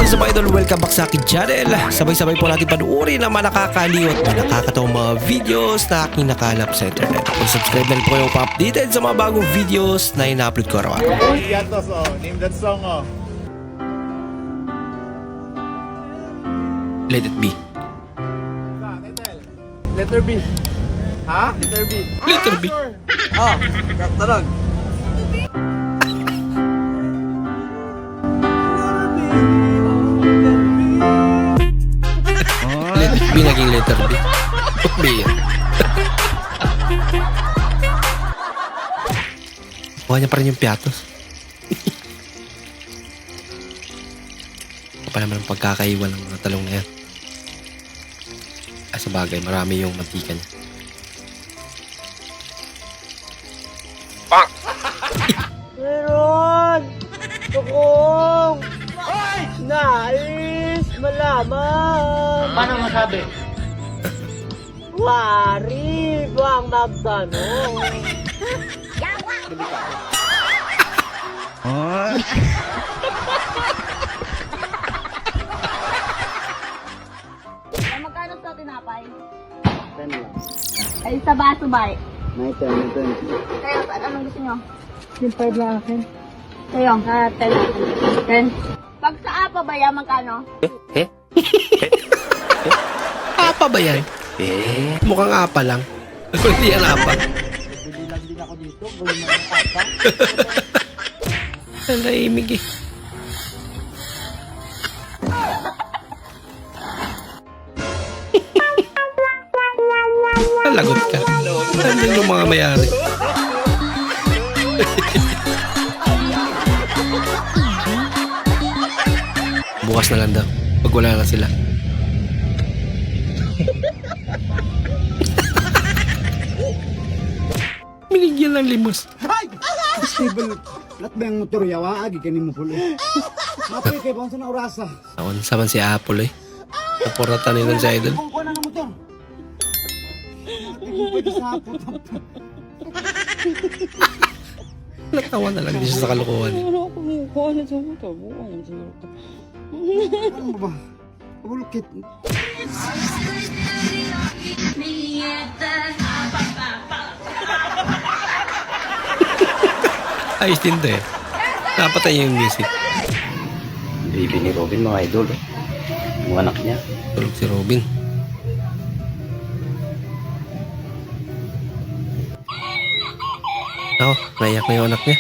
What's up idol? Welcome back sa akin channel. Sabay-sabay po natin panuorin ang mga nakakaliw at mga nakakatawang mga videos na aking nakalap sa internet. Kung subscribe na rin po kayo pa-updated sa mga bagong videos na ina-upload ko araw-araw. Yatos, oh. Name that song, oh. Let it be. Letter B. Ha? Letter B. Letter B. Oh, katarag. Let it be naging letter B. B yan. Kuha niya pa rin yung piatos. Ito pa naman ang pagkakaiwan ng mga talong na yan. Ay, sa bagay, marami yung mantika niya. Meron! Tukong! Nais malaman! Paano masabi? Wari bang magtanong? Magkano sa tinapay? 10 lang. Ay, sa baso ba? May 10, may 20. Kayo, anong gusto nyo? Yung 5 lang akin. Kayo, 10. 10. Pag sa apa ba yan, magkano? Apa ba yan? Mukhang apa lang. Hindi yan apa. Bili lang din ako dito. Gawin mo ng papa. Ang naimig eh. Lagot ka. Nandun yung mga mayari. Bukas na lang daw. Pag wala na sila. Binigyan ng limos. Stable, lahat ba yung motor yawa? Agi kanin mo pula. Mapay kay bangsa na orasa. Naon saman si Apple eh. Naporatan nila si Idol. Kung na ng motor. Ati kung pwede sa hapon. Natawa na lang din siya sa kalokohan. Ano ako mukha na sa motor? Buwan siguro ito. Ano ba? Abulukit. Ayos din to eh. Napatay niya yung music. Baby ni Robin, mga idol. Yung anak niya. Tulog si Robin. Ako, naiyak na yung anak niya.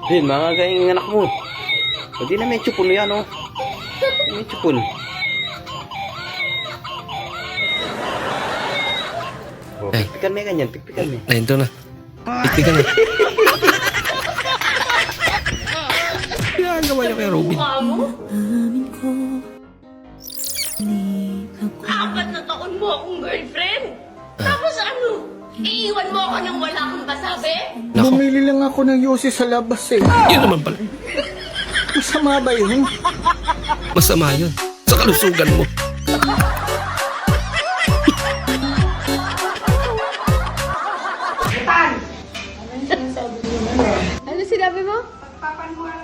Din, mga gayong anak mo. Hindi na may tsupon yan, oh. May tsupon. Oh, Ay. pikpikan mo ganyan, pikpikan mo. Ayun to na. Iktikan na. Ginagawa niya kay Robin. Apat na taon mo akong girlfriend. Tapos ano? Iiwan mo ako nang wala kang kasabi? Nako, Bumili lang ako ng yosi sa labas eh. yun naman pala. Masama ba yun? Masama yun. Sa kalusugan mo. Ano sinabi mo?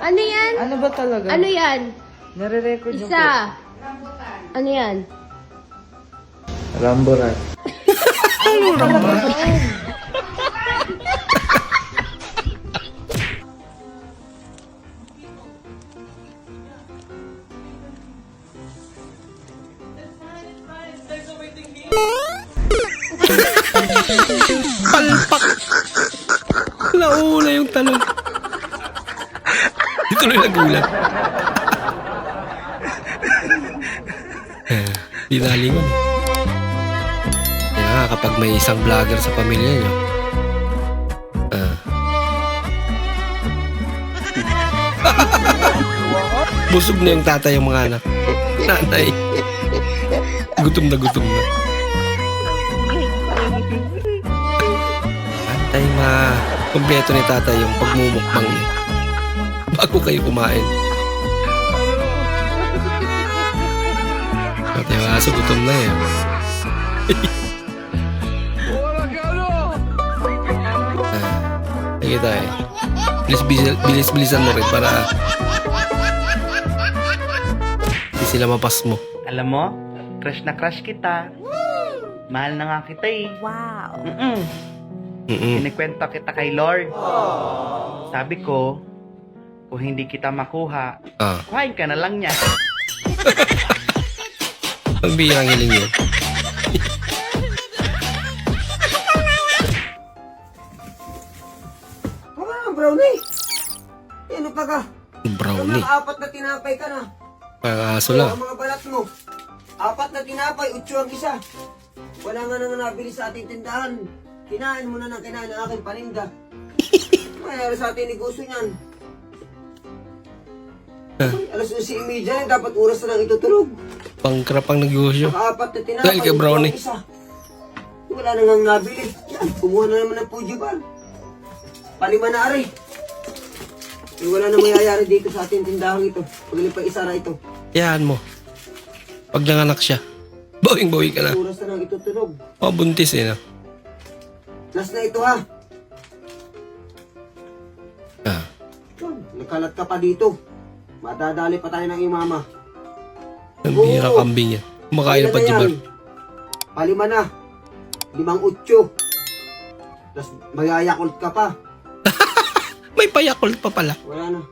Ano yan? Ano ba talaga? Ano yan? Nare-record yung Isa. Ano yan? Ramborat. Palpak! Nauna yung talong. Dito na nagulat. Di nalingon eh. Kaya nga, kapag may isang vlogger sa pamilya nyo, busog na yung tatay yung mga anak. Nanay. Gutom na gutom na. Antay kompleto ni tatay yung pagmumukbang niya. Bago kayo kumain. Pati yung aso gutom na eh. Sige tayo. Bilis-bilisan mo rin para hindi sila mapas mo. Alam mo, crush na crush kita. Mahal na nga kita eh. Wow. Kinikwento kita kay Lord. Sabi ko, kung hindi kita makuha, kuhain ka na lang niya. Ang bihirang hiling yun. Brownie! Ano pa ka? Brownie. Apat na tinapay ka na. Parang aso lang. Ang mga balat mo. Apat na tinapay, 8 ang isa. Wala nga nang nabili sa ating tindahan. Kinain mo na ng kinain ng aking paninda. Mayroon sa ating negosyo niyan. Alas 11:30 na, dapat oras na lang itutulog. Pangkrapang negosyo. Apat na tinapay, Dahil kay Brownie. 8 ang isa. Wala nang nabili. Yan, kumuha na naman ng Fujiban. Palima na ari. Wala na mayayari dito sa ating tindahan ito. Pag isara ito. Yan mo. Pag nanganak siya, bawing-bawi ka na. Oras na lang itutulog. O, buntis eh, no? Last na ito ha. Ah. Nakalat ka pa dito. Madadali pa tayo ng iyong mama. Ang bihirang kambing yan. Kumakain na pa jibar. Palima na. 5-8. Tapos mayayakult ka pa. May payakult pa pala. Wala na.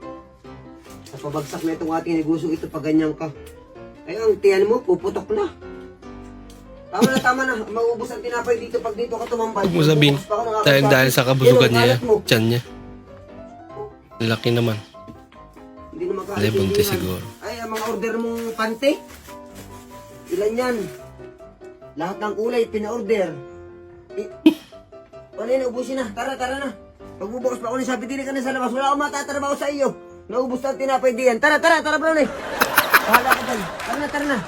Napabagsak na itong ating negosyo ito pag ganyan ka. Ay, ang tiyan mo, puputok na. Tama na. Maubos ang tinapay dito pag dito ka tumambay. Huwag mo sabihin, dahil sa kabusugan niya, tiyan niya. Laki naman. Hindi na Alay, buntis siguro. Ay, ang mga order mong pante. Ilan yan? Lahat ng kulay, pina-order. Ano yun, ubusin na. Tara na. Pagbubukas pa ako ni sabi, dili ka na sa labas. Wala akong matatrabaho sa iyo. Naubos na ang tinapay diyan. Tara, Brownie. Bahala ka dyan. Tara na.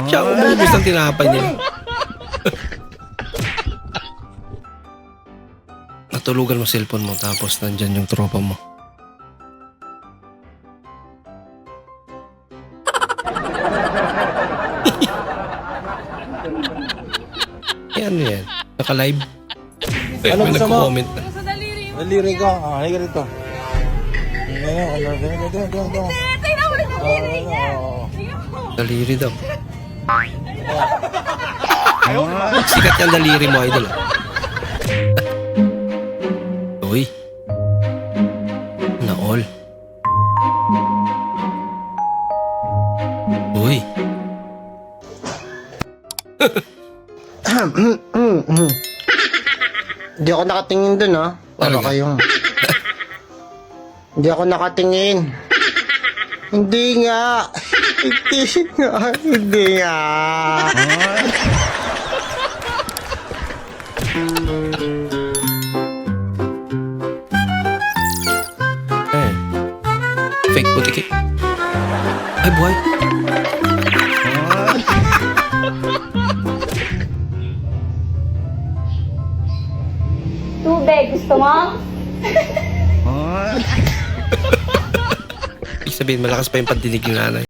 Siya ang umubos ng tinapay niya. Natulugan mo cellphone mo tapos nandyan yung tropa mo. Yan. Naka-live. Ano may nagko-comment na. Daliri ko. Halika rito. Ganyan. Daliri daw. Sikat yung daliri mo, idol. Uy. Na-all. Uy. Hindi ako nakatingin dun, ha? Para Talaga? kayong... Hindi ako nakatingin. Hindi nga. Hindi nga. Eh. Fake butiki. Ay, buhay. Tubig, gusto mo? Ibig sabihin, malakas pa yung pandinig ng nanay.